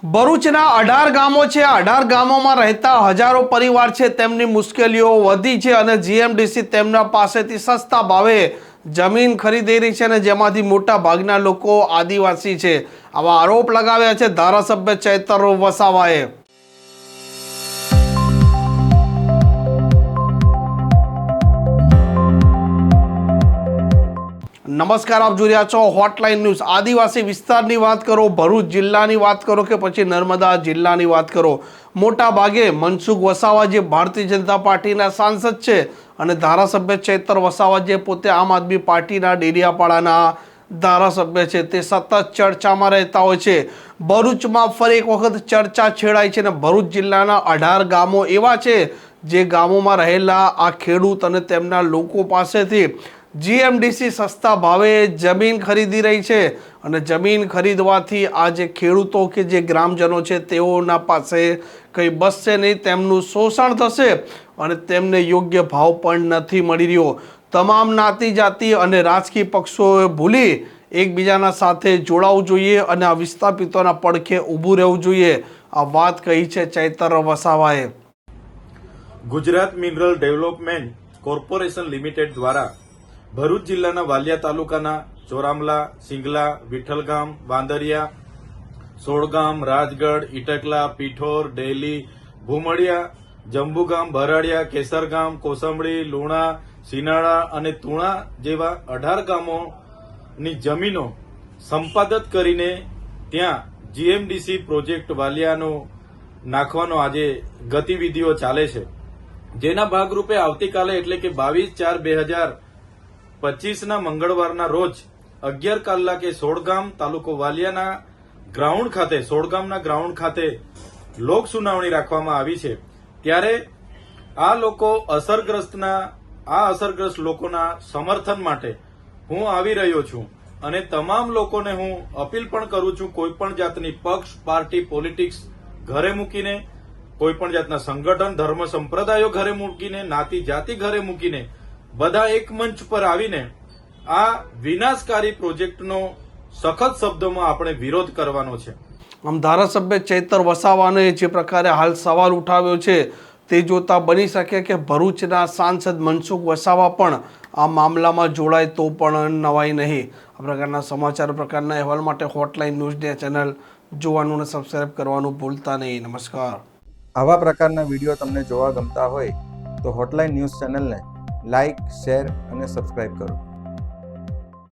ભરૂચના 18 ગામો છે। 18 ગામોમાં રહેતા હજારો પરિવાર છે, તેમની મુશ્કેલીઓ વધી છે અને જીએમડીસી તેમના પાસેથી સસ્તા ભાવે જમીન ખરીદી રહી છે અને જેમાંથી મોટા ભાગના લોકો આદિવાસી છે। આવા આરોપ લગાવ્યા છે ધારાસભ્ય ચૈતર વસાવાએ। નમસ્કાર, આપ જોઈ રહ્યા છો હોટલાઇન ન્યૂઝ। આદિવાસી વિસ્તારની વાત કરો, ભરૂચ જિલ્લાની વાત કરો કે પછી નર્મદા જિલ્લાની વાત કરો, મોટા ભાગે મનસુખ વસાવા જે ભારતીય જનતા પાર્ટીના સાંસદ છે અને ધારાસભ્ય ચૈતર વસાવા જે પોતે આમ આદમી પાર્ટીના ડેડિયાપાડાના ધારાસભ્ય છે, તે સતત ચર્ચામાં રહેતા હોય છે। ભરૂચમાં ફરી એક વખત ચર્ચા છેડાઈ છે અને ભરૂચ જિલ્લાના 18 ગામો એવા છે જે ગામોમાં રહેલા આ ખેડૂત અને તેમના લોકો પાસેથી જીએમડીસી સસ્તા ભાવે જમીન ખરીદી રહી છે અને જમીન ખરીદવાથી આ જે ખેડૂતો કે જે ગ્રામજનો છે તેઓના પાસે કંઈ બસશે નહીં, તેમનું શોષણ થશે અને તેમને યોગ્ય ભાવ પણ નથી મળી રહ્યો। તમામ જ્ઞાતિ જાતિ અને રાજકીય પક્ષોએ ભૂલી એકબીજાના સાથે જોડાવું જોઈએ અને આ વિસ્થાપિતોના પડખે ઊભું રહેવું જોઈએ। આ વાત કહી છે ચૈતર વસાવાએ। Gujarat mineral development corporation limited દ્વારા ભરૂચ જિલ્લાના વાલિયા તાલુકાના ચોરામલા, સિંગલા, વિઠ્ઠલગામ, વાંદરિયા, સોળગામ, રાજગઢ, ઇટકલા, પીઠોર, ડેલી, ભૂમડિયા, જંબુગામ, ભરાડિયા, કેસરગામ, કોસંબડી, લુણા, સિનાળા અને તુણા જેવા 18 ગામોની જમીનો સંપાદિત કરીને ત્યાં જીએમડીસી પ્રોજેક્ટ વાલિયાનો નાખવાનો આજે ગતિવિધિઓ ચાલે છે, જેના ભાગરૂપે આવતીકાલે એટલે કે 22/4/2025ના મંગળવારના રોજ 11 કલાકે સોળગામ તાલુકો વાલિયાના ગ્રાઉન્ડ ખાતે સોળગામના ગ્રાઉન્ડ ખાતે લોક સુનાવણી રાખવામાં આવી છે। ત્યારે આ અસરગ્રસ્ત લોકોના સમર્થન માટે હું આવી રહ્યો છું અને તમામ લોકોને હું અપીલ પણ કરું છું, કોઈ પણ જાતની પક્ષ, પાર્ટી, પોલિટિક્સ ઘરે મૂકીને, કોઈ પણ જાતના સંગઠન, ધર્મ, સંપ્રદાયો ઘરે મૂકીને, જ્ઞાતિ જાતિ ઘરે મૂકીને બધા એક મંચ પર આવીને આ વિનાશકારી પ્રોજેક્ટનો સખત શબ્દોમાં આપણે વિરોધ કરવાનો છે। આમ ધારાસભ્ય ચૈતર વસાવાને જે પ્રકારે હાલ સવાલ ઉઠાવ્યો છે તે જોતા બની શકે કે ભરૂચના સાંસદ મનસુખ વસાવા પણ આ મામલામાં જોડાય તો પણ નવાઈ નહીં। આ પ્રકારના સમાચાર, પ્રકારના અહેવાલ માટે હોટલાઇન ન્યૂઝની ચેનલ જોવાનું અને સબસ્ક્રાઇબ કરવાનું ભૂલતા નહીં। નમસ્કાર। આવા પ્રકારના વિડીયો તમને જોવા ગમતા હોય તો હોટલાઇન ન્યૂઝ ચેનલને લાઇક, શેર અને સબસ્ક્રાઇબ કરો।